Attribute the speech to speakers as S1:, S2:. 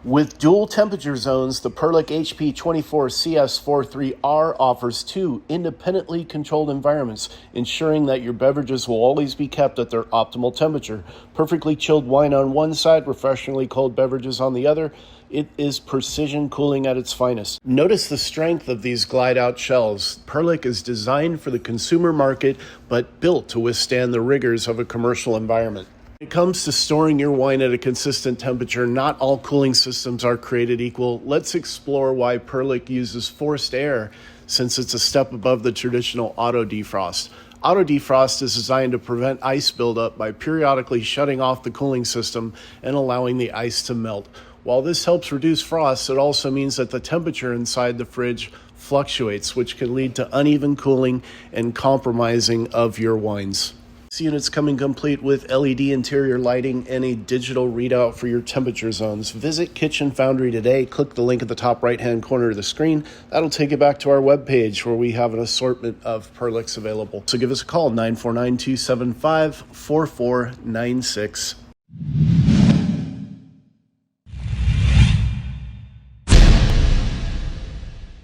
S1: With dual temperature zones, the Perlick HP24CS43R offers two independently controlled environments, ensuring that your beverages will always be kept at their optimal temperature. Perfectly chilled wine on one side, refreshingly cold beverages on the other. It is precision cooling at its finest. Notice the strength of these glide-out shells. Perlick is designed for the consumer market, but built to withstand the rigors of a commercial environment. When it comes to storing your wine at a consistent temperature, not all cooling systems are created equal. Let's explore why Perlick uses forced air, since it's a step above the traditional auto defrost. Auto defrost is designed to prevent ice buildup by periodically shutting off the cooling system and allowing the ice to melt. While this helps reduce frost, it also means that the temperature inside the fridge fluctuates, which can lead to uneven cooling and compromising of your wines. This unit's coming complete with LED interior lighting and a digital readout for your temperature zones. Visit Kitchen Foundry today. Click the link at the top right-hand corner of the screen. That'll take you back to our webpage where we have an assortment of Perlicks available. So give us a call, 949-275-4496.